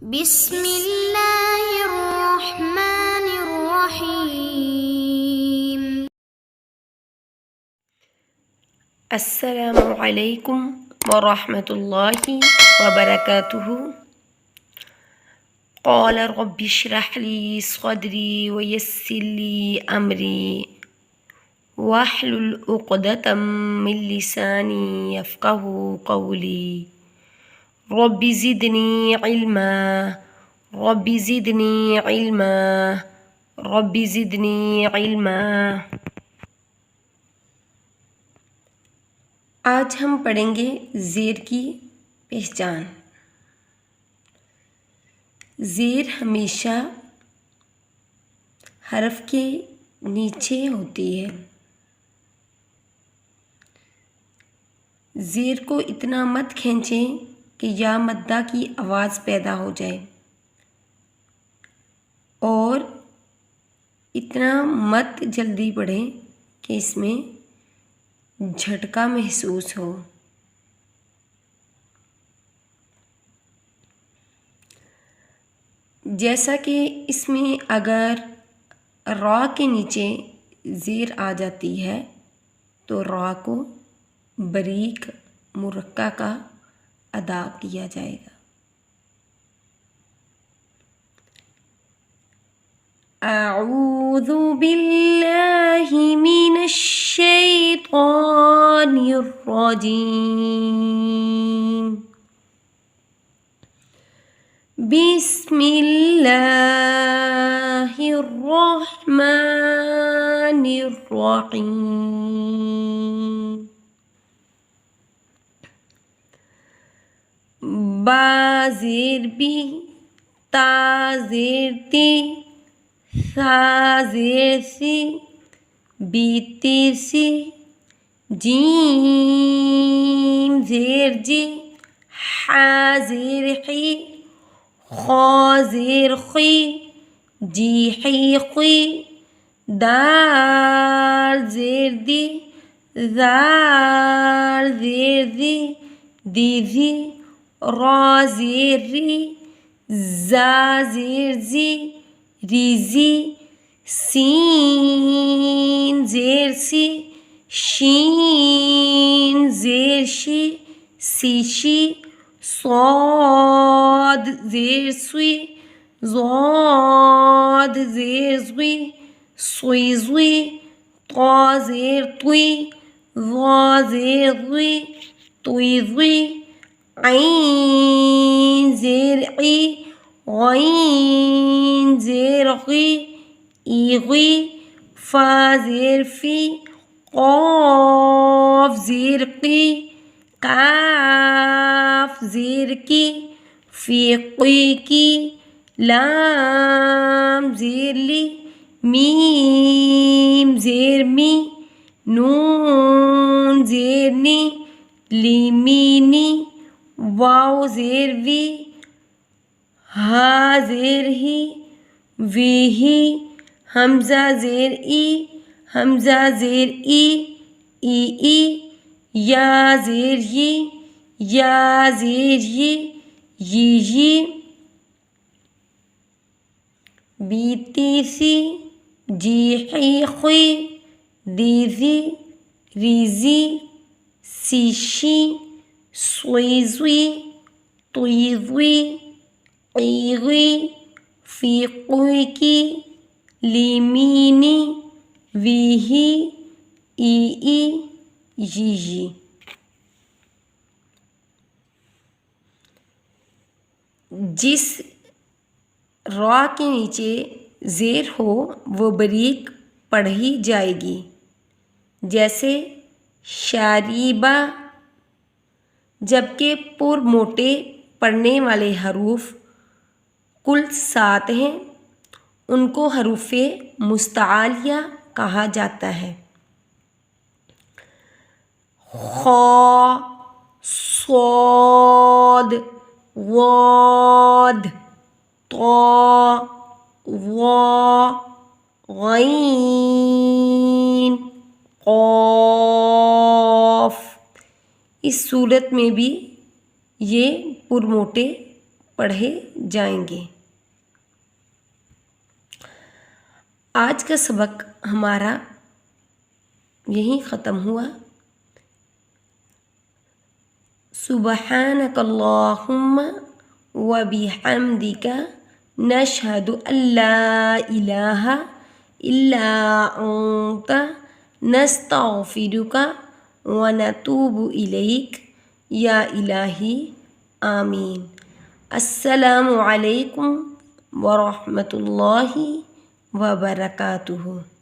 بسم اللہ الرحمن الرحیم۔ السلام علیکم ورحمۃ اللہ وبرکاتہ۔ قال رب اشرح لي صدري ويسر لي أمري واحلل عقدة من لساني يفقهوا قولي رب زدني علما رب زدني علما رب زدني علما۔ آج ہم پڑھیں گے زیر کی پہچان۔ زیر ہمیشہ حرف کے نیچے ہوتی ہے۔ زیر کو اتنا مت کھینچیں کہ یا مدہ کی آواز پیدا ہو جائے، اور اتنا مت جلدی پڑھیں کہ اس میں جھٹکا محسوس ہو۔ جیسا کہ اس میں اگر را کے نیچے زیر آ جاتی ہے تو را کو باریک مرقع کا ادا کیا جائے گا۔ اعوذ باللہ من الشیطان الرجیم، بسم اللہ الرحمن الرحیم۔ با زیر بی، تا زیر تی، ثا زیر سی، بی تیر سی، جیم زیر جی، حا زیر حی، خا زیر خی، جی حی خی، دال زیر دی، زال زیر دی، دی زی، را زیر ری، زا زیر زی، ری زی، سین زیر سی، شین زیر شی، سی شی، صاد زیر سوی، ضاد زیر زوی، سوی زوی، طا زیر توی، ظا زیر زوی، توی زوی، عین زیر عی، غین زیر غی، ای غی، فا زیر فی، قاف زیر قی، کاف زیر کی، فی قی کی، لام زیر لی، میم زیر می، نون زیر نی، لی می نی، واو زیر وی، ہا زیر ہی، وی ہی، حمزہ زیر ای، حمزہ زیر ای، ای ای، یا زیر یی، یا زیر یی، یی یی، بی تی سی، جی حی خوی، دی زی، ری زی، سی شی، سوی زوی، توی زوی، قی غی، فی قوی کی، لی می نی، وی ہی، ای ای، یی یی۔ جس را کے نیچے زیر ہو وہ باریک پڑھی جائے گی، جیسے شاریبہ، جبکہ پر موٹے پڑھنے والے حروف کل 7 ہیں، ان کو حروف مستعلیہ کہا جاتا ہے۔ خا، صاد، ضاد، طا، ظا، غین، قاف۔ اس صورت میں بھی یہ پر موٹے پڑھے جائیں گے۔ آج کا سبق ہمارا یہیں ختم ہوا۔ سبحانک اللہم وبحمدک نشہد ان لا الہ الا انت نستغفرک ونتوب الیک یا الہی آمین۔ السلام علیکم ورحمۃ اللہ وبرکاتہ۔